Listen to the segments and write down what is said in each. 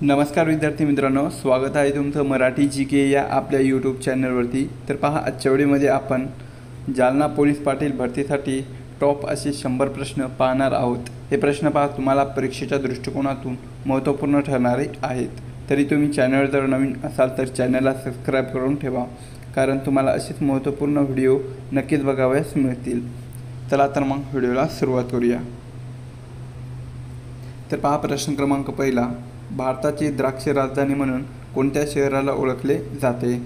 नमस्कार विद्यार्थी मित्रांनो, स्वागत आहे तुमचं मराठी जी के या आपल्या यूट्यूब चॅनलवरती। तर पहा, आजच्या व्हिडिओमध्ये आपण जालना पोलीस पाटील भरतीसाठी टॉप असे 100 प्रश्न पाहणार आहोत। हे प्रश्न पहा तुम्हाला परीक्षेच्या दृष्टिकोनातून महत्त्वपूर्ण ठरणारे आहेत। तरी तुम्ही चॅनलवर जर नवीन असाल तर चॅनलला सबस्क्राईब करून ठेवा, कारण तुम्हाला असेच महत्त्वपूर्ण व्हिडिओ नक्कीच बघावयास मिळतील। चला तर मग व्हिडिओला सुरुवात करूया। तर पहा, प्रश्न क्रमांक पहिला, भारताची द्राक्ष राजधानी म्हणून कोणत्या शहराला ओळखले जाते?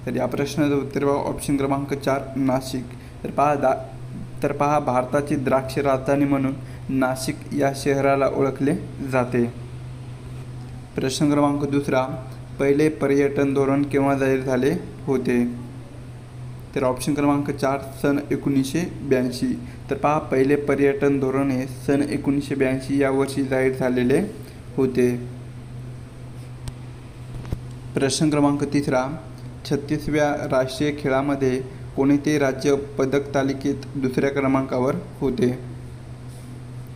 तर या प्रश्नाचं उत्तर ऑप्शन क्रमांक 4 नाशिक। तर पहा भारताची द्राक्ष राजधानी म्हणून नाशिक या शहराला ओळखले जाते। प्रश्न क्रमांक दुसरा, पहिले पर्यटन धोरण केव्हा जाहीर झाले होते? तर ऑप्शन क्रमांक 4 सन 1982। तर पहा पहिले पर्यटन धोरण हे सन 1982 या वर्षी जाहीर झालेले होते। प्रश्न क्रमांक तिसरा, 36व्या राष्ट्रीय खेळामध्ये कोणते राज्य पदक तालिकेत दुसऱ्या क्रमांकावर होते?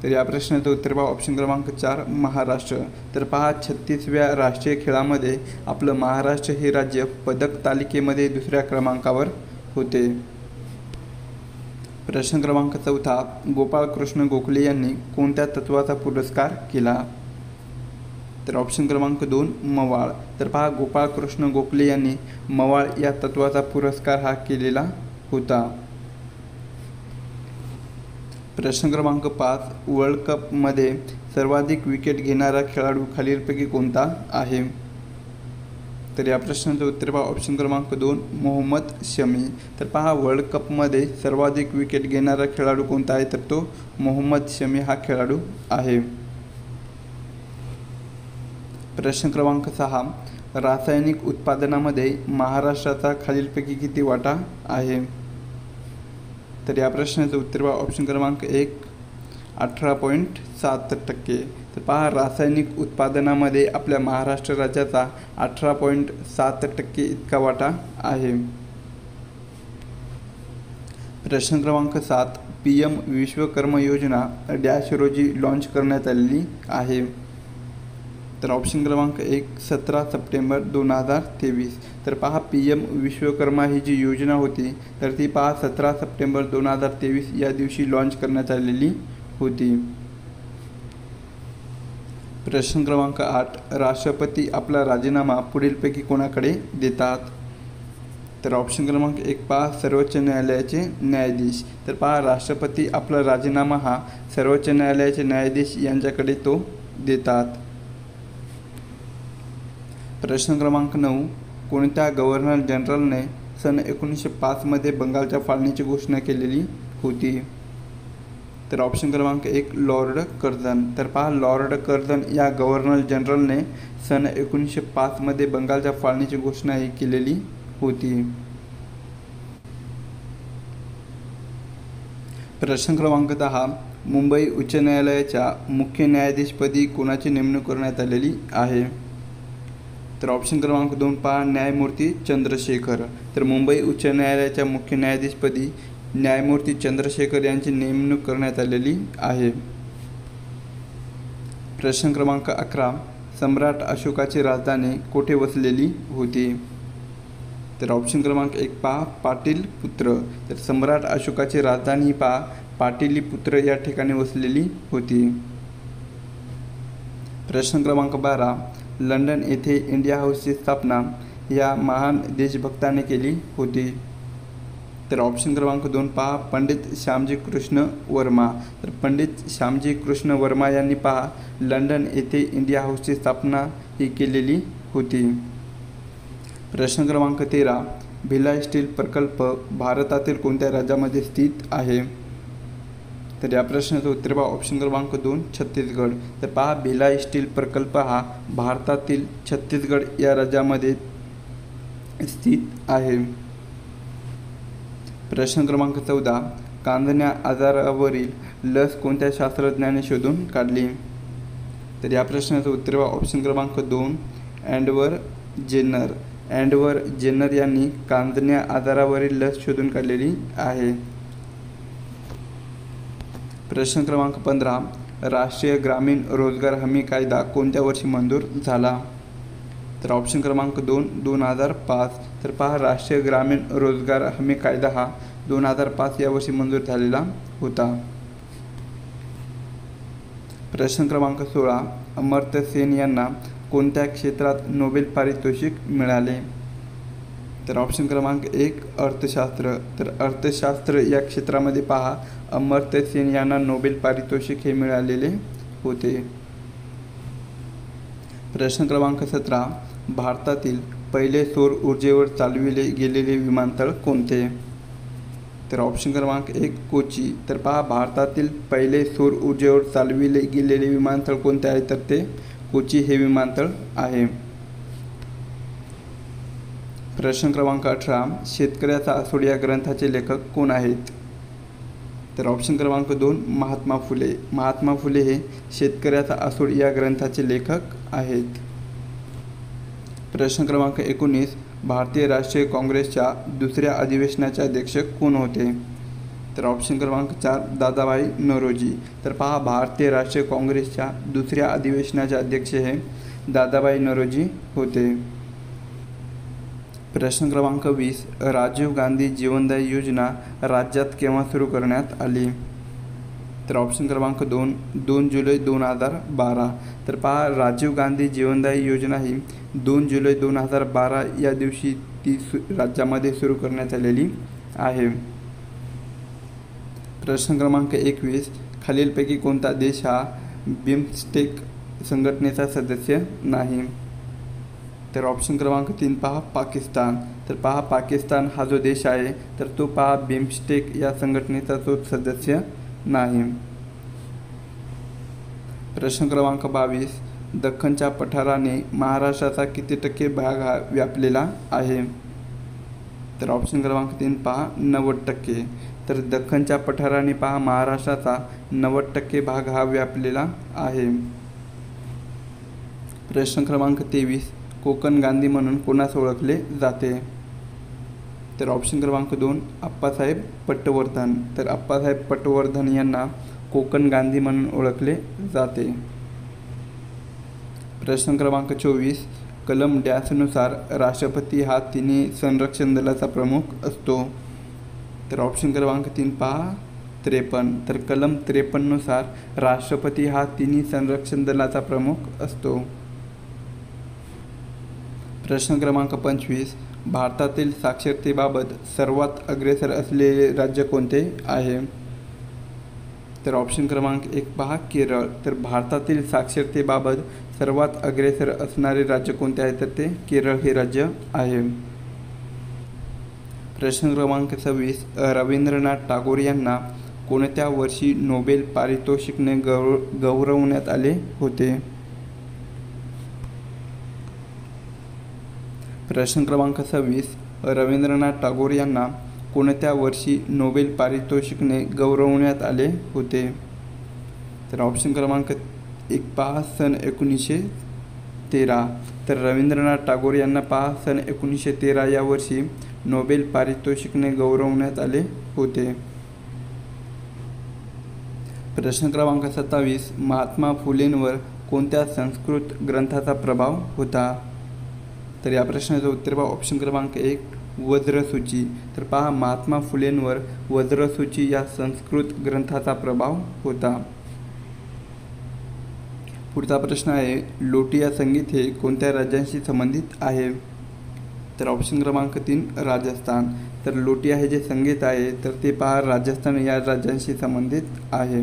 तर या प्रश्नाचं उत्तर पहा ऑप्शन क्रमांक 4 महाराष्ट्र। तर पहा 36व्या राष्ट्रीय खेळामध्ये आपलं महाराष्ट्र हे राज्य पदक तालिकेमध्ये दुसऱ्या क्रमांकावर होते। प्रश्न क्रमांक चौथा, गोपाळकृष्ण गोखले यांनी कोणत्या तत्वाचा पुरस्कार केला? तर ऑप्शन क्रमांक 2 मवाळ। तर पहा गोपाळकृष्ण गोखले यांनी मवाळ या तत्वाचा पुरस्कार हा केलेला होता। प्रश्न क्रमांक 5, वर्ल्ड कपमध्ये सर्वाधिक विकेट घेणारा खेळाडू खालीलपैकी कोणता आहे? तर या प्रश्नाचं उत्तर पहा ऑप्शन क्रमांक 2 मोहम्मद शमी। तर पहा वर्ल्ड कपमध्ये सर्वाधिक विकेट घेणारा खेळाडू कोणता आहे? तर तो मोहम्मद शमी हा खेळाडू आहे। प्रश्न क्रमांक 6, रासायनिक उत्पादनामध्ये महाराष्ट्राचा खालीलपैकी किती वाटा आहे? तर या प्रश्नाचं उत्तर पहा ऑप्शन क्रमांक 1 18.7%। तर पहा रासायनिक उत्पादनामध्ये आपल्या महाराष्ट्र राज्याचा 18.7% इतका वाटा आहे। प्रश्न क्रमांक 7, PM विश्वकर्मा योजना डॅश रोजी लॉन्च करण्यात आलेली आहे? तर ऑप्शन क्रमांक 1 17 सप्टेंबर 2023। तर पहा PM विश्वकर्मा ही जी योजना होती तर ती पहा 17 सप्टेंबर 2023 या दिवशी लॉन्च करण्यात आलेली होती। प्रश्न क्रमांक 8, राष्ट्रपती आपला राजीनामा पुढीलपैकी कोणाकडे देतात? तर ऑप्शन क्रमांक 1 पहा सर्वोच्च न्यायालयाचे न्यायाधीश। तर पहा राष्ट्रपती आपला राजीनामा हा सर्वोच्च न्यायालयाचे न्यायाधीश यांच्याकडे तो देतात। प्रश्न क्रमांक 9, कोणत्या गव्हर्नर जनरलने सन 1905 मध्ये बंगालच्या फाळणीची घोषणा केलेली होती? तर ऑप्शन क्रमांक 1 लॉर्ड कर्झन। तर पहा लॉर्ड कर्झन या गव्हर्नर जनरलने सन 1905 मध्ये बंगालच्या फाळणीची घोषणा ही केलेली होती। प्रश्न क्रमांक 10, मुंबई उच्च न्यायालयाच्या मुख्य न्यायाधीशपदी कोणाची नेमणूक करण्यात आलेली आहे? तर ऑप्शन क्रमांक 2 पहा न्यायमूर्ती चंद्रशेखर। तर मुंबई उच्च न्यायालयाच्या मुख्य न्यायाधीशपदी न्यायमूर्ती चंद्रशेखर यांची नेमणूक करण्यात आलेली आहे। प्रश्न क्रमांक 11, सम्राट अशोकाची राजधानी कोठे वसलेली होती? तर ऑप्शन क्रमांक 1 पहा पाटलीपुत्र। तर सम्राट अशोकाची राजधानी पहा पाटलीपुत्र या ठिकाणी वसलेली होती। प्रश्न क्रमांक 12, लंडन येथे इंडिया हाऊसची स्थापना या महान देशभक्ताने केली होती? तर ऑप्शन क्रमांक 2 पहा पंडित श्यामजी कृष्ण वर्मा। तर पंडित श्यामजी कृष्ण वर्मा यांनी पहा लंडन येथे इंडिया हाऊसची स्थापना ही केलेली होती। प्रश्न क्रमांक 13, भिलाई स्टील प्रकल्प भारतातील कोणत्या राज्यामध्ये स्थित आहे? तर या प्रश्नाचं उत्तर पहा ऑप्शन क्रमांक 2 छत्तीसगड। तर पहा भिलाई स्टील प्रकल्प हा भारतातील छत्तीसगड या राज्यामध्ये स्थित आहे। प्रश्न क्रमांक 14, कांजिण्या आजारावरील लस कोणत्या शास्त्रज्ञाने शोधून काढली? तर या प्रश्नाचं उत्तर पहा ऑप्शन क्रमांक 2 एडवर्ड जेनर यांनी कांजिण्या आजारावरील लस शोधून काढलेली आहे। प्रश्न क्रमांक 15, राष्ट्रीय ग्रामीण रोजगार हमी कायदा कोणत्या वर्षी मंजूर झाला? तर ऑप्शन क्रमांक 2 2005. तर पहा राष्ट्रीय ग्रामीण रोजगार हमी कायदा हा 2005 या वर्षी मंजूर झालेला होता. प्रश्न क्रमांक 16. अमर्त्य सेन यांना कोणत्या क्षेत्रात नोबेल पारितोषिक मिळाले? तर ऑप्शन क्रमांक 1 अर्थशास्त्र. तर अर्थशास्त्र या क्षेत्रामध्ये पहा अमर्त्य सेन यांना नोबेल पारितोषिक हे मिळालेले होते. प्रश्न क्रमांक 17. भारतातील पहिले सौर ऊर्जेवर चालविले गेलेले विमानतळ कोणते? तर ऑप्शन क्रमांक 1 कोची. तर पहा भारतातील पहिले सौर ऊर्जेवर चालविले गेलेले विमानतळ कोणते आहे? तर ते कोची हे विमानतळ आहे. प्रश्न क्रमांक 18. शेतकऱ्याचा आसूड या ग्रंथाचे लेखक कोण आहेत? तर ऑप्शन क्रमांक 2 महात्मा फुले. महात्मा फुले हे शेतकऱ्याचा आसूड या ग्रंथाचे लेखक आहेत. प्रश्न क्रमांक 19. भारतीय राष्ट्रीय काँग्रेसच्या दुसऱ्या अधिवेशनाचे अध्यक्ष कोण होते? तर ऑप्शन क्रमांक 4 दादाभाई नौरोजी. तर पहा भारतीय राष्ट्रीय काँग्रेसच्या दुसऱ्या अधिवेशनाचे अध्यक्ष हे दादाभाई नौरोजी होते. प्रश्न क्रमांक 20. राजीव गांधी जीवनदायी योजना राज्यात केव्हा सुरू करण्यात आली? तर ऑप्शन क्रमांक 2 जुलै 2012. तर पहा राजीव गांधी जीवनदायी योजना ही 2 जुलै 2012 या दिवशी ती राज्यामध्ये सुरू करण्यात आलेली आहे. प्रश्न क्रमांक 21. खालीलपैकी कोणता देश हा बिमस्टेक संघटनेचा सदस्य नाही? तर ऑप्शन क्रमांक 3 पहा पाकिस्तान. तर पहा पाकिस्तान हा जो देश आहे तर तो पहा बिमस्टेक या संघटनेचा तो सदस्य नाही. प्रश्न क्रमांक 22. दख्खनच्या पठाराने महाराष्ट्राचा किती टक्के भाग हा व्यापलेला आहे? तर ऑप्शन क्रमांक 3 पहा 90%. तर दख्खनच्या पठाराने पहा महाराष्ट्राचा 90% भाग हा व्यापलेला आहे. प्रश्न क्रमांक 23. कोकण गांधी म्हणून कोणास ओळखले जाते? तर ऑप्शन क्रमांक 2 अप्पासाहेब पटवर्धन. तर अप्पासाहेब पटवर्धन यांना कोकण गांधी म्हणून ओळखले जाते. प्रश्न क्रमांक 24. कलम डॅशनुसार राष्ट्रपती हा तिन्ही संरक्षण दलाचा प्रमुख असतो? तर ऑप्शन क्रमांक 3 पहा 53. तर कलम 53 नुसार राष्ट्रपती हा तिन्ही संरक्षण दलाचा प्रमुख असतो. प्रश्न क्रमांक 25. भारतातील साक्षरतेबाबत सर्वात अग्रेसर असलेले राज्य कोणते आहे? तर ऑप्शन क्रमांक 1 पहा केरळ. तर भारतातील साक्षरतेबाबत सर्वात अग्रेसर असणारे राज्य कोणते आहे? तर ते केरळ हे राज्य आहे. प्रश्न क्रमांक 26. रवींद्रनाथ टागोर यांना कोणत्या वर्षी नोबेल पारितोषिकने गौरवण्यात आले होते? प्रश्न क्रमांक 26. रवींद्रनाथ टागोर यांना कोणत्या वर्षी नोबेल पारितोषिकने गौरवण्यात आले होते? तर ऑप्शन क्रमांक 1 पहा सन 1913. तर रवींद्रनाथ टागोर यांना पहा सन 1913 या वर्षी नोबेल पारितोषिकने गौरवण्यात आले होते. प्रश्न क्रमांक 27. महात्मा फुलेंवर कोणत्या संस्कृत ग्रंथाचा प्रभाव होता? तर या प्रश्नाचं उत्तर पहा ऑप्शन क्रमांक 1 वज्रसूची. तर पहा महात्मा फुलेंवर वज्रसूची या संस्कृत ग्रंथाचा प्रभाव होता. पुढचा प्रश्न आहे लोटिया संगीत हे कोणत्या राज्यांशी संबंधित आहे? तर ऑप्शन क्रमांक 3 राजस्थान. तर लोटिया हे जे संगीत आहे तर ते पहा राजस्थान या राज्यांशी संबंधित आहे.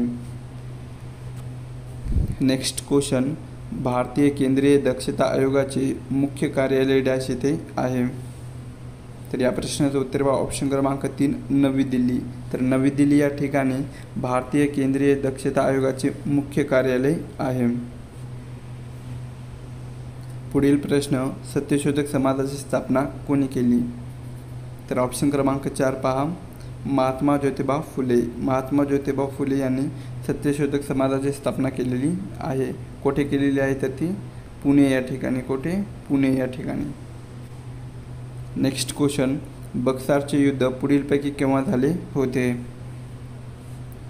Next question. भारतीय केंद्रीय दक्षता आयोगाचे मुख्य कार्यालय डॅश येथे आहे? तर या प्रश्नाचं उत्तर पहा ऑप्शन क्रमांक 3 नवी दिल्ली. तर नवी दिल्ली या ठिकाणी भारतीय केंद्रीय दक्षता आयोगाचे मुख्य कार्यालय आहे. पुढील प्रश्न. सत्यशोधक समाजाची स्थापना कोणी केली? तर ऑप्शन क्रमांक 4 पहा महात्मा ज्योतिबा फुले. महात्मा ज्योतिबा फुले यांनी सत्यशोधक समाजाची स्थापना केलेली आहे. कोठे केलेली आहे तर ती पुणे या ठिकाणी. कोठे? पुणे या ठिकाणी. Next question. बक्सारचे युद्ध पुढीलपैकी केव्हा झाले होते?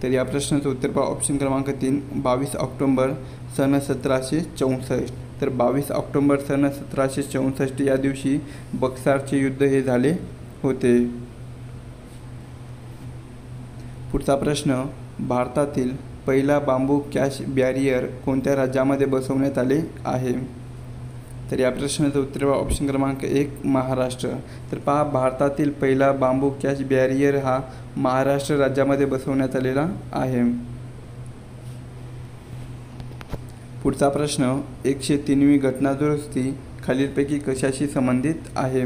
तर या प्रश्नाचं उत्तर पहा ऑप्शन क्रमांक 3 22 ऑक्टोंबर सन 1764. तर 22 ऑक्टोंबर सन 1764 या दिवशी बक्सारचे युद्ध हे झाले होते. पुढचा प्रश्न, भारतातील पहिला बांबू कॅश बॅरियर कोणत्या राज्यामध्ये बसवण्यात आले आहे? तर या प्रश्नाचं उत्तर पहा ऑप्शन क्रमांक 1 महाराष्ट्र. तर पहा भारतातील पहिला बांबू कॅश बॅरियर हा महाराष्ट्र राज्यामध्ये बसवण्यात आलेला आहे. पुढचा प्रश्न, 103वी घटना दुरुस्ती खालीलपैकी कशाशी संबंधित आहे?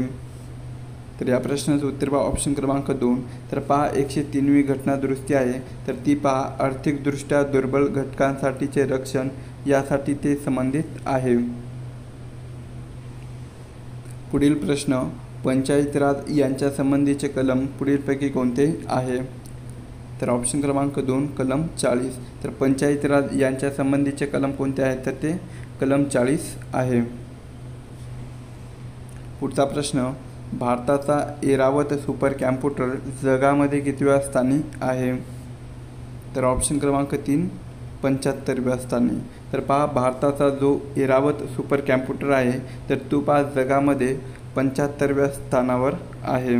तर या प्रश्नाचं उत्तर पहा ऑप्शन क्रमांक 2. तर पहा 103वी घटना दुरुस्ती आहे तर ती पहा आर्थिकदृष्ट्या दुर्बल घटकांसाठीचे रक्षण यासाठी ते संबंधित आहे. पुढील प्रश्न, पंचायत राज यांच्या संबंधीचे कलम पुढीलपैकी कोणते आहे? तर ऑप्शन क्रमांक 2 कलम 40. तर पंचायत राज यांच्या संबंधीचे कलम कोणते आहेत? तर ते कलम 40 आहे. पुढचा प्रश्न, भारताचा ऐरावत सुपर कॅम्प्युटर जगामध्ये कितव्या स्थानी आहे? तर ऑप्शन क्रमांक 3 75व्या स्थानी. तर पहा भारताचा जो ऐरावत सुपर कॅम्प्युटर आहे तर तो पहा जगामध्ये 75व्या स्थानावर आहे.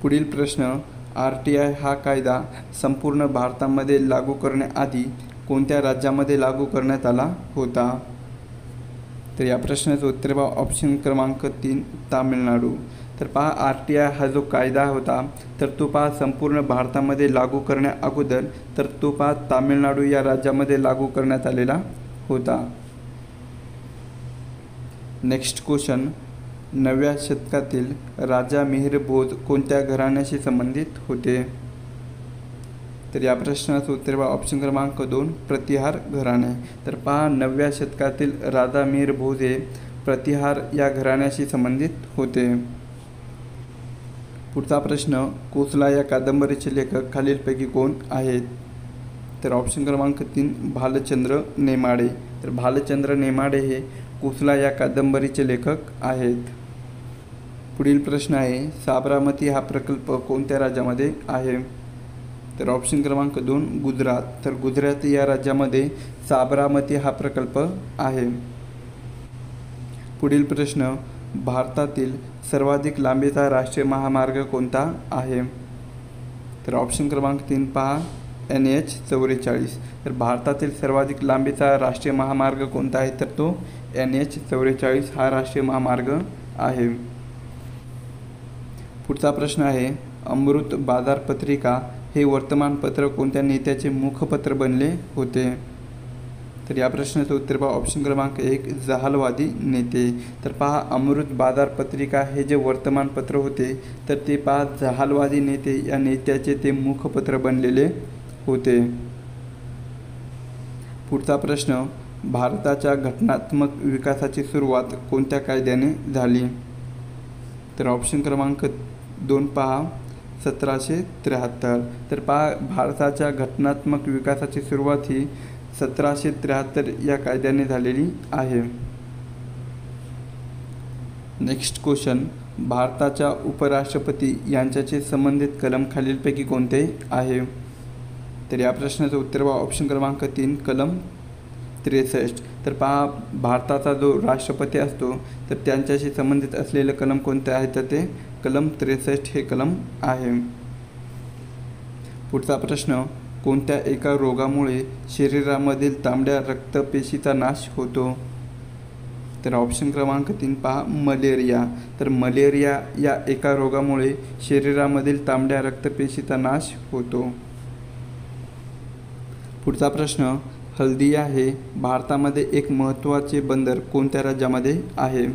पुढील प्रश्न, RTI हा कायदा संपूर्ण भारतामध्ये लागू करण्याआधी कोणत्या राज्यामध्ये लागू करण्यात आला होता? तर या प्रश्नाचं उत्तर पहा ऑप्शन क्रमांक 3 तामिळनाडू. तर पहा RTI हा जो कायदा होता तर तो पहा संपूर्ण भारतामध्ये लागू करण्या अगोदर तर तो पहा तामिळनाडू या राज्यामध्ये लागू करण्यात आलेला होता. नेक्स्ट क्वेश्चन, 9व्या शतकातील राजा मिहिर भोज कोणत्या घराण्याशी संबंधित होते? तर या प्रश्नाचं उत्तर पहा ऑप्शन क्रमांक 2 प्रतिहार घराणे. तर पहा 9व्या शतकातील राजा मिहिर भोज हे प्रतिहार या घराण्याशी संबंधित होते. पुढचा प्रश्न, कोसला या कादंबरीचे लेखक खालीलपैकी कोण आहेत? तर ऑप्शन क्रमांक 3 भालचंद्र नेमाडे. तर भालचंद्र नेमाडे हे कोसला या कादंबरीचे लेखक आहेत. पुढील प्रश्न आहे, साबरामती हा प्रकल्प कोणत्या राज्यामध्ये आहे? तर ऑप्शन क्रमांक 2 गुजरात. तर गुजरात या राज्यामध्ये साबरामती हा प्रकल्प आहे. पुढील प्रश्न, भारतातील सर्वाधिक लांबीचा राष्ट्रीय महामार्ग कोणता आहे? तर ऑप्शन क्रमांक 3 पहा NH 44. तर भारतातील सर्वाधिक लांबीचा राष्ट्रीय महामार्ग कोणता आहे? तर तो NH 44 हा राष्ट्रीय महामार्ग आहे. पुढचा प्रश्न आहे, अमृत बाजार पत्रिका हे वर्तमानपत्र कोणत्या नेत्याचे मुखपत्र बनले होते? तर या प्रश्नाचं उत्तर पहा ऑप्शन क्रमांक 1 जहालवादी नेते. तर पहा अमृत बाजार पत्रिका हे जे वर्तमानपत्र होते तर ते पहा जहालवादी नेते या नेत्याचे ते मुखपत्र बनलेले होते. पुढचा प्रश्न, भारताच्या घटनात्मक विकासाची सुरुवात कोणत्या कायद्याने झाली? तर ऑप्शन क्रमांक 2 पहा 1773. तर पहा भारताच्या घटनात्मक विकासाची सुरुवात ही 1773 या कायद्याने झालेली आहे. नेक्स्ट क्वेश्चन, भारताच्या उपराष्ट्रपती यांच्याशी संबंधित कलम खालीलपैकी कोणते आहे? तर या प्रश्नाचं उत्तर पहा ऑप्शन क्रमांक 3 कलम 63. तर पहा भारताचा जो राष्ट्रपती असतो तर त्यांच्याशी संबंधित असलेले कलम कोणते आहे? तर ते कलम 63 हे कलम आहे. पुढचा प्रश्न, कोणत्या एका रोगामुळे शरीरामधील तांबड्या रक्तपेशीचा नाश होतो? तर ऑप्शन क्रमांक 3 पहा मलेरिया. तर मलेरिया या एका रोगामुळे शरीरामधील तांबड्या रक्तपेशीचा नाश होतो. पुढचा प्रश्न, हल्दिया हे भारतामध्ये एक महत्त्वाचे बंदर कोणत्या राज्यामध्ये आहे?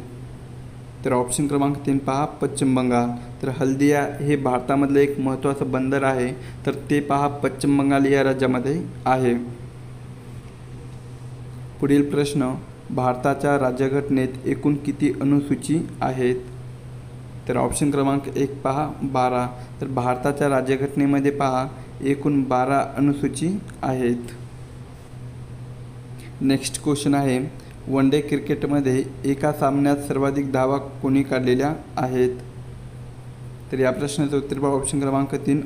तर ऑप्शन क्रमांक 3 पहा पश्चिम बंगाल. तर हल्दिया हे भारतामधलं एक महत्त्वाचं बंदर आहे तर ते पहा पश्चिम बंगाल या राज्यामध्ये आहे. पुढील प्रश्न, भारताच्या राज्यघटनेत एकूण किती अनुसूची आहेत? तर ऑप्शन क्रमांक 1 पहा 12. तर भारताच्या राज्यघटनेमध्ये पहा एकूण 12 अनुसूची आहेत. नेक्स्ट क्वेश्चन आहे, वन डे क्रिकेटमध्ये एका सामन्यात सर्वाधिक धावा कोणी काढलेल्या आहेत? तर या प्रश्नाचं उत्तर पहा ऑप्शन क्रमांक 3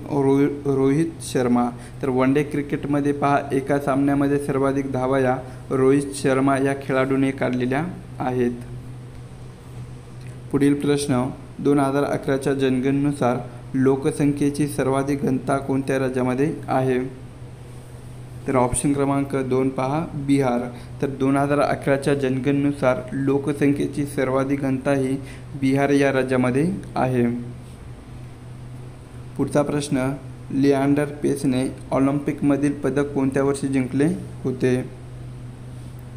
रोहित शर्मा. तर वन डे क्रिकेटमध्ये पहा एका सामन्यामध्ये सर्वाधिक धावा या रोहित शर्मा या खेळाडूने काढलेल्या आहेत. पुढील प्रश्न 2011च्या जनगणनेनुसार लोकसंख्येची सर्वाधिक घनता कोणत्या राज्यामध्ये आहे? तर ऑप्शन क्रमांक 2 पहा बिहार. तर 2011च्या जनगणनेनुसार लोकसंख्येची सर्वाधिक घनता ही बिहार या राज्यामध्ये आहे. पुढचा प्रश्न लिएंडर पेसने ऑलिम्पिकमधील पदक कोणत्या वर्षी जिंकले होते?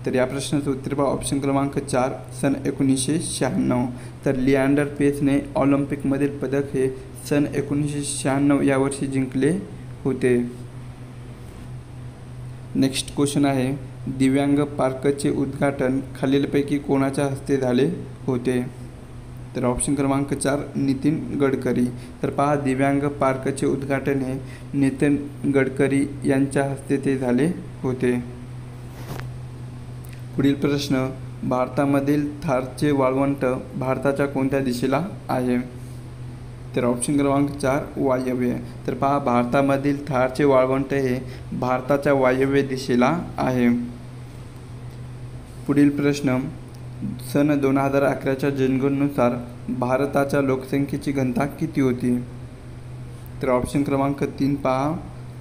तर या प्रश्नाचं उत्तर पहा ऑप्शन क्रमांक 4 सन 1996. तर लिएंडर पेसने ऑलिम्पिकमधील पदक हे सन 1996 या वर्षी जिंकले होते. नेक्स्ट क्वेश्चन आहे दिव्यांग पार्कचे उद्घाटन खालीलपैकी कोणाच्या हस्ते झाले होते? तर ऑप्शन क्रमांक 4 नितीन गडकरी. तर पहा दिव्यांग पार्कचे उद्घाटन हे नितीन गडकरी यांच्या हस्ते ते झाले होते. पुढील प्रश्न भारतामधील थारचे वाळवंट भारताच्या कोणत्या दिशेला आहे? तर ऑप्शन क्रमांक 4 वायव्य. तर पहा भारतामधील थारचे वाळवंट हे भारताच्या वायव्य दिशेला आहे. पुढील प्रश्न सन 2011च्या जनगणनेनुसार भारताच्या लोकसंख्येची घनता किती होती? तर ऑप्शन क्रमांक 3 पहा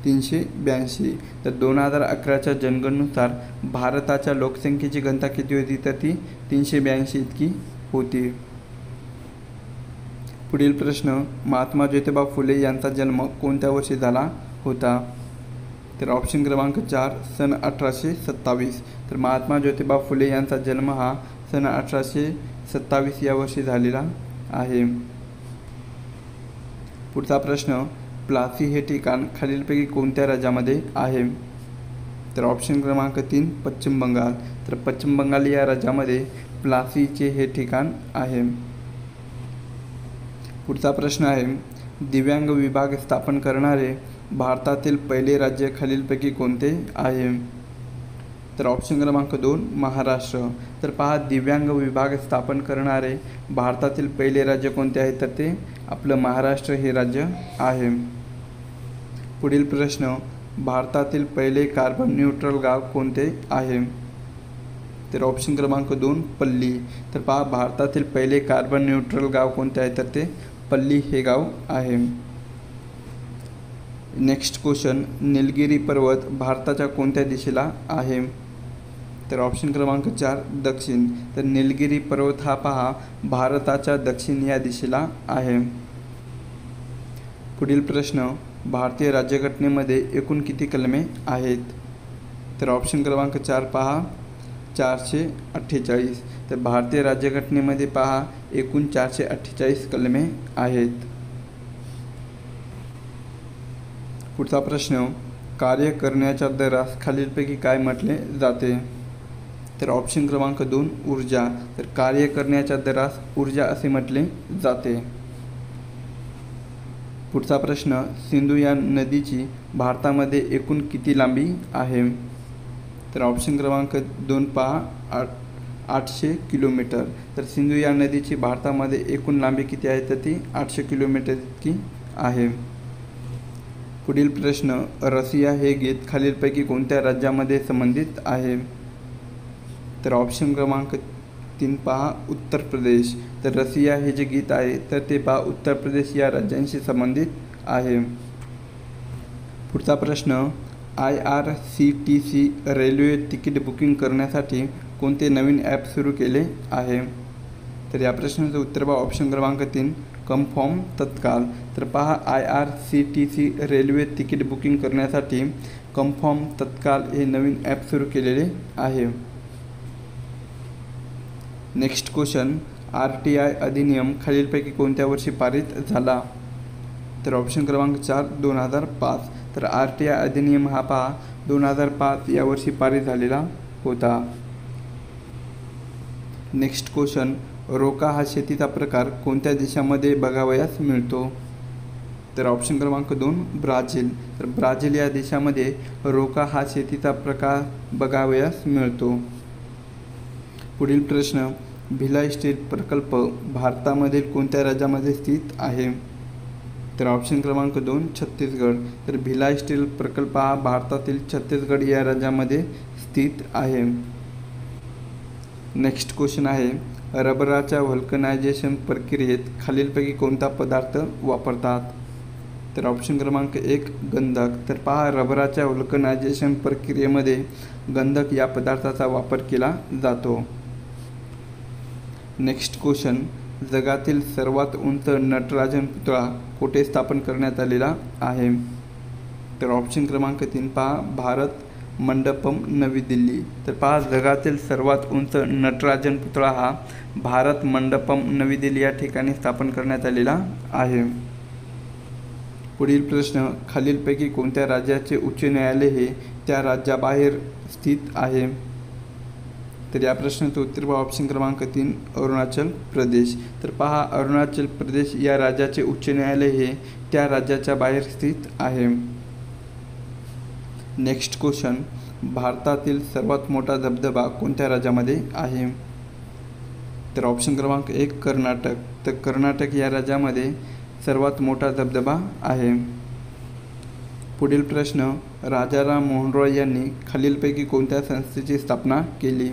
382. तर 2011च्या जनगणनेनुसार भारताच्या लोकसंख्येची घनता किती होती? तर ती 382 इतकी होती. पुढील प्रश्न महात्मा ज्योतिबा फुले यांचा जन्म कोणत्या वर्षी झाला होता? तर ऑप्शन क्रमांक 4 सन 1827. तर महात्मा ज्योतिबा फुले यांचा जन्म हा सन 1827 या वर्षी झालेला आहे. पुढचा प्रश्न प्लासी हे ठिकाण खालीलपैकी कोणत्या राज्यामध्ये आहे? तर ऑप्शन क्रमांक 3 पश्चिम बंगाल. तर पश्चिम बंगाल या राज्यामध्ये प्लासीचे हे ठिकाण आहे. पुढचा प्रश्न आहे दिव्यांग विभाग स्थापन करणारे भारतातील पहिले राज्य खालीलपैकी कोणते आहे? तर ऑप्शन क्रमांक 2 महाराष्ट्र. तर पहा दिव्यांग विभाग स्थापन करणारे भारतातील पहिले राज्य कोणते आहे? तर ते आपलं महाराष्ट्र हे राज्य आहे. पुढील प्रश्न भारतातील पहिले कार्बन न्यूट्रल गाव कोणते आहे? तर ऑप्शन क्रमांक 2 पल्ली. तर पहा भारतातील पहिले कार्बन न्यूट्रल गाव कोणते आहे? तर ते पल्ली हे गाव आहे. नेक्स्ट क्वेश्चन निलगिरी पर्वत भारताच्या कोणत्या दिशेला आहे? तर ऑप्शन क्रमांक 4 दक्षिण. तर निलगिरी पर्वत हा पहा भारताच्या दक्षिण या दिशेला आहे. पुढील प्रश्न भारतीय राज्यघटनेमध्ये एकूण किती कलमे आहेत? तर ऑप्शन क्रमांक 4 पहा 448. तर भारतीय राज्यघटनेमध्ये पहा एकूण 448 कलमे आहेत. पुढचा प्रश्न कार्य करण्याच्या दरास खालीलपैकी काय म्हटले जाते? तर ऑप्शन क्रमांक 2 ऊर्जा. तर कार्य करण्याच्या दरास ऊर्जा असे म्हटले जाते. पुढचा प्रश्न सिंधू या नदीची भारतामध्ये एकूण किती लांबी आहे? तर ऑप्शन क्रमांक 2 पहा 800 किलोमीटर. तर सिंधू या नदीची भारतामध्ये एकूण लांबी किती आहे? तर ती 800 किलोमीटर इतकी आहे. पुढील प्रश्न रसिया हे गीत खालीलपैकी कोणत्या राज्यामध्ये संबंधित आहे? तर ऑप्शन क्रमांक 3 पहा उत्तर प्रदेश. तर रसिया हे जे गीत आहे तर ते पहा उत्तर प्रदेश या राज्यांशी संबंधित आहे. पुढचा प्रश्न IRCTC रेल्वे तिकीट बुकिंग करण्यासाठी कोणते नवीन ॲप सुरू केले आहे? तर या प्रश्नाचं उत्तर पहा ऑप्शन क्रमांक 3 कन्फर्म तत्काल. तर पहा IRCTC रेल्वे तिकीट बुकिंग करण्यासाठी कन्फर्म तत्काल हे नवीन ॲप सुरू केलेले आहे. नेक्स्ट क्वेश्चन RTI अधिनियम खालीलपैकी कोणत्या वर्षी पारित झाला? तर ऑप्शन क्रमांक 4 2005. तर RTI अधिनियम हा पहा 2005 या वर्षी पारित झालेला होता. नेक्स्ट क्वेश्चन रोका हा शेतीचा प्रकार कोणत्या देशामध्ये बघावयास मिळतो? तर ऑप्शन क्रमांक 2 ब्राझील. तर ब्राझील या देशामध्ये रोका हा शेतीचा प्रकार बघावयास मिळतो. पुढील प्रश्न भिलाई स्टील प्रकल्प भारतामधील कोणत्या राज्यामध्ये स्थित आहे? तर ऑप्शन क्रमांक 2 छत्तीसगड. तर भिलाई स्टील प्रकल्प हा भारतातील छत्तीसगड या राज्यामध्ये स्थित आहे. नेक्स्ट क्वेश्चन आहे, रबराच्या व्हल्कनायझेशन प्रक्रियेत खालीलपैकी कोणता पदार्थ वापरतात? तर ऑप्शन क्रमांक 1 गंधक. तर पहा, रबराच्या व्हल्कनायझेशन प्रक्रियेमध्ये गंधक या पदार्थाचा वापर केला जातो. नेक्स्ट क्वेश्चन, जगातील सर्वात उंच नटराजन पुतळा कुठे स्थापन करण्यात आलेला आहे? तर ऑप्शन क्रमांक 3 पहा, भारत मंडपम नवी दिल्ली. तर पहा, जगातील सर्वात उंच नटराजन पुतळा हा भारत मंडपम नवी दिल्ली या ठिकाणी स्थापन करण्यात आलेला आहे. पुढील प्रश्न, खालीलपैकी कोणत्या राज्याचे उच्च न्यायालय हे त्या राज्याबाहेर स्थित आहे? तर या प्रश्नाचं उत्तर पहा, ऑप्शन क्रमांक 3 अरुणाचल प्रदेश. तर पहा, अरुणाचल प्रदेश या राज्याचे उच्च न्यायालय हे त्या राज्याच्या बाहेर स्थित आहे. नेक्स्ट क्वेश्चन, भारतातील सर्वात मोठा धबधबा कोणत्या राज्यामध्ये आहे? तर ऑप्शन क्रमांक 1 कर्नाटक. तर कर्नाटक या राज्यामध्ये सर्वात मोठा धबधबा आहे. पुढील प्रश्न, राजाराम मोहन रॉय यांनी खालीलपैकी कोणत्या संस्थेची स्थापना केली?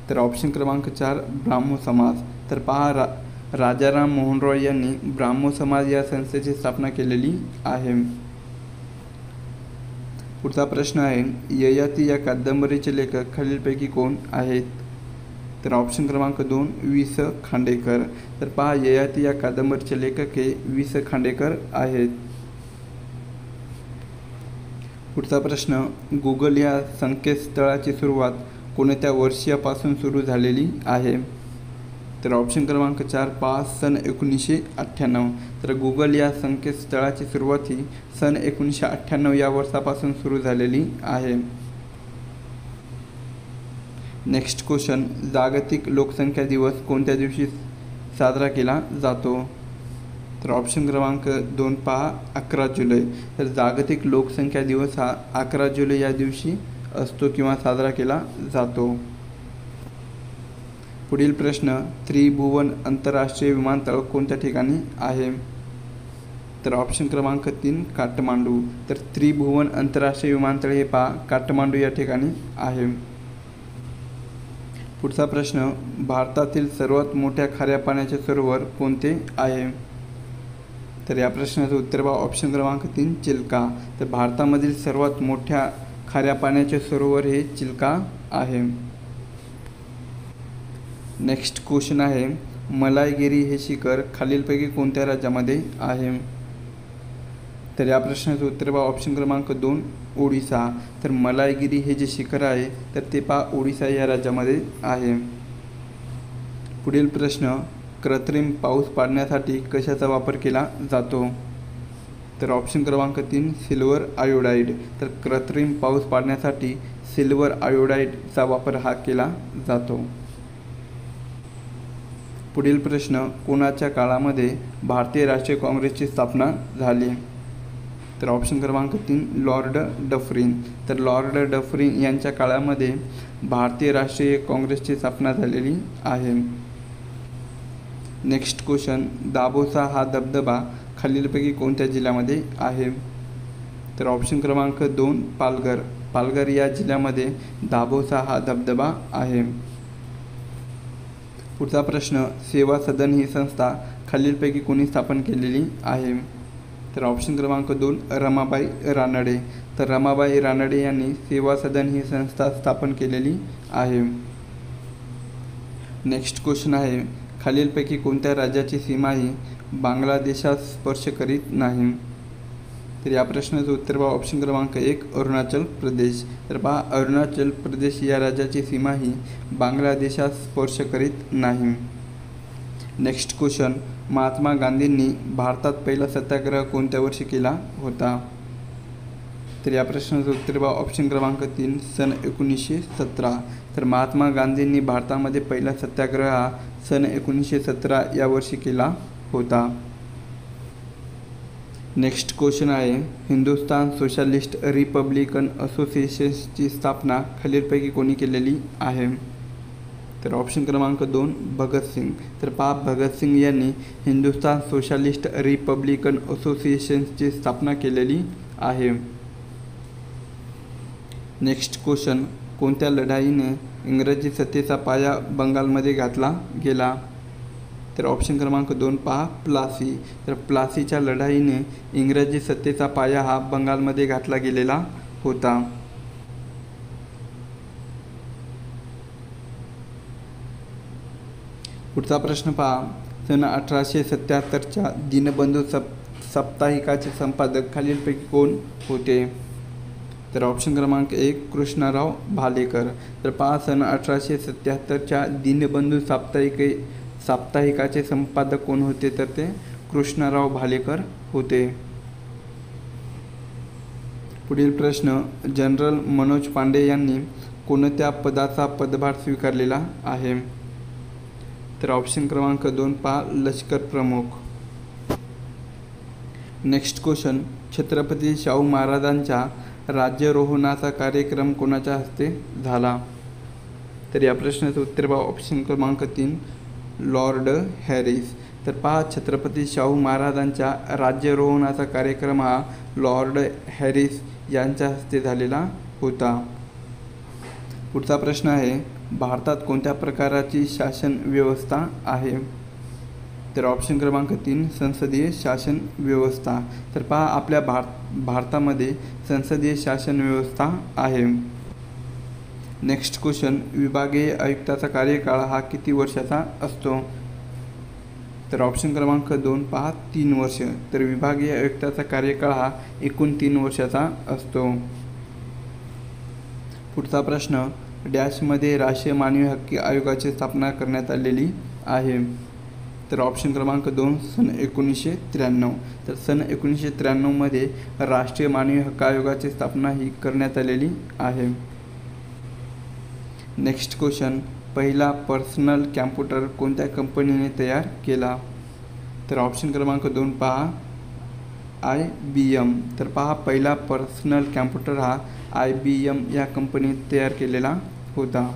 तर ऑप्शन क्रमांक 4 ब्राह्मो समाज. तर पहा, राजाराम मोहन रॉय यांनी ब्राह्मो समाज या संस्थेची स्थापना केलेली आहे. पुढचा प्रश्न आहे, ययाती या कादंबरीचे लेखक खालीलपैकी कोण आहेत? तर ऑप्शन क्रमांक 2 वि. स. खांडेकर. तर पहा, ययाती या कादंबरीचे लेखक हे वि. स. खांडेकर आहेत. पुढचा प्रश्न, गुगल या संकेतस्थळाची सुरुवात कोणत्या वर्षापासून सुरू झालेली आहे? तर ऑप्शन क्रमांक 4 पहा, सन 1998. तर गुगल या संकेतस्थळाची सुरुवात ही सन 1998 या वर्षापासून सुरू झालेली आहे. नेक्स्ट क्वेश्चन, जागतिक लोकसंख्या दिवस कोणत्या दिवशी साजरा केला जातो? तर ऑप्शन क्रमांक 2 पहा, 11 जुलै. तर जागतिक लोकसंख्या दिवस हा 11 जुलै या दिवशी असतो किंवा साजरा केला जातो. पुढील प्रश्न, त्रिभुवन आंतरराष्ट्रीय विमानतळ कोणत्या ठिकाणी आहे? तर ऑप्शन क्रमांक 3 काठमांडू. तर त्रिभुवन आंतरराष्ट्रीय विमानतळ हे पहा काठमांडू या ठिकाणी आहे. पुढचा प्रश्न, भारतातील सर्वात मोठ्या खाऱ्या पाण्याचे सरोवर कोणते आहे? तर या प्रश्नाचं उत्तर पहा, ऑप्शन क्रमांक 3 चिल्का. तर भारतामधील सर्वात मोठ्या खाऱ्या पाण्याचे सरोवर हे चिल्का आहे. नेक्स्ट क्वेश्चन आहे, मलायगिरी हे शिखर खालीलपैकी कोणत्या राज्यामध्ये आहे? तर या प्रश्नाचं उत्तर पहा, ऑप्शन क्रमांक 2 ओडिसा. तर मलायगिरी हे जे शिखर आहे तर ते पहा ओडिसा या राज्यामध्ये आहे. पुढील प्रश्न, कृत्रिम पाऊस पाडण्यासाठी कशाचा वापर केला जातो? तर ऑप्शन क्रमांक 3 सिल्वर आयोडाईड. तर कृत्रिम पाऊस पाडण्यासाठी सिल्वर आयोडाईडचा वापर हा केला जातो. पुढील प्रश्न, कोणाच्या काळामध्ये भारतीय राष्ट्रीय काँग्रेसची स्थापना झाली? तर ऑप्शन क्रमांक 3 लॉर्ड डफरिन. तर लॉर्ड डफरिन यांच्या काळामध्ये भारतीय राष्ट्रीय काँग्रेसची स्थापना झालेली आहे. नेक्स्ट क्वेश्चन, दाभोसा हा धबधबा खालीलपैकी कोणत्या जिल्ह्यामध्ये आहे? तर ऑप्शन क्रमांक 2 पालघर. पालघर या जिल्ह्यामध्ये दाभोसा हा धबधबा आहे. पुढचा प्रश्न, सेवा सदन ही संस्था खालीलपैकी कोणी स्थापन केलेली आहे? तर ऑप्शन क्रमांक 2 रमाबाई रानडे. तर रमाबाई रानडे यांनी सेवा सदन ही संस्था स्थापन केलेली आहे. नेक्स्ट क्वेश्चन आहे, खालीलपैकी कोणत्या राज्याची सीमा ही बांगलादेशात स्पर्श करीत नाही? तर या प्रश्नाचं उत्तर पहा, ऑप्शन क्रमांक 1 अरुणाचल प्रदेश. तर पहा, अरुणाचल प्रदेश या राज्याची सीमा ही बांगलादेशात स्पर्श करीत नाही. नेक्स्ट क्वेश्चन, महात्मा गांधींनी भारतात पहिला सत्याग्रह कोणत्या वर्षी केला होता? तर या प्रश्नाचं उत्तर पहा, ऑप्शन क्रमांक 3 सन 1917. तर महात्मा गांधींनी भारतामध्ये पहिला सत्याग्रह हा सन 1917 या वर्षी केला होता. नेक्स्ट क्वेश्चन आहे, हिंदुस्तान सोशलिस्ट रिपब्लिकन असोसिएशनची स्थापना खालीलपैकी कोणी केलेली आहे? तर ऑप्शन क्रमांक 2 भगतसिंग. तर पहा भगतसिंग यांनी हिंदुस्थान सोशलिस्ट रिपब्लिकन असोसिएशनची स्थापना केलेली आहे. नेक्स्ट क्वेश्चन, कोणत्या लढाईने इंग्रजी सत्तेचा पाया बंगालमध्ये घातला गेला? तर ऑप्शन क्रमांक 2 पहा प्लासी. तर प्लासीच्या लढाईने इंग्रजी सत्तेचा पाया हा बंगालमध्ये घातला गेलेला होता. पुढचा प्रश्न पहा, सन 1877च्या दीनबंधू साप्ताहिकाचे संपादक खालीलपैकी कोण होते? तर ऑप्शन क्रमांक 1 कृष्णराव भालेकर. तर पहा सन 1877च्या दीनबंधू साप्ताहिकाचे संपादक कोण होते? तर ते कृष्णराव भालेकर होते. पुढील प्रश्न, जनरल मनोज पांडे यांनी कोणत्या पदाचा पदभार स्वीकारलेला आहे? तर ऑप्शन क्रमांक 2 पहा लष्कर प्रमुख. नेक्स्ट क्वेश्चन, छत्रपती शाहू महाराजांच्या राज्यारोहणाचा कार्यक्रम कोणाच्या हस्ते झाला? तर या प्रश्नाचं उत्तर पहा ऑप्शन क्रमांक 3 लॉर्ड हॅरिस. तर पहा छत्रपती शाहू महाराजांच्या राज्यारोहणाचा कार्यक्रम हा लॉर्ड हॅरिस यांच्या हस्ते झालेला होता. पुढचा प्रश्न आहे, भारतात कोणत्या प्रकारची शासन व्यवस्था आहे? तर ऑप्शन क्रमांक 3 संसदीय शासन व्यवस्था. तर पहा आपल्या भारतामध्ये संसदीय शासन व्यवस्था आहे. नेक्स्ट क्वेश्चन, विभागीय आयुक्ताचा कार्यकाळ हा किती वर्षाचा असतो? तर ऑप्शन क्रमांक 2 पहा 3 वर्ष. तर विभागीय आयुक्ताचा कार्यकाळ हा एकूण 3 वर्षाचा असतो. पुढचा प्रश्न, डॅशमध्ये राष्ट्रीय मानवी हक्क आयोगाची स्थापना करण्यात आलेली आहे? तर ऑप्शन क्रमांक 2 सन 1993. तर सन 1993मध्ये राष्ट्रीय मानवी हक्क आयोगाची स्थापना ही करण्यात आलेली आहे. नेक्स्ट क्वेश्चन, पहिला पर्सनल कॅम्प्युटर कोणत्या कंपनीने तयार केला? तर ऑप्शन क्रमांक 2 पहा IBM. तर पहा पहिला पर्सनल कॅम्प्युटर हा IBM या कंपनीत तयार केलेला होता.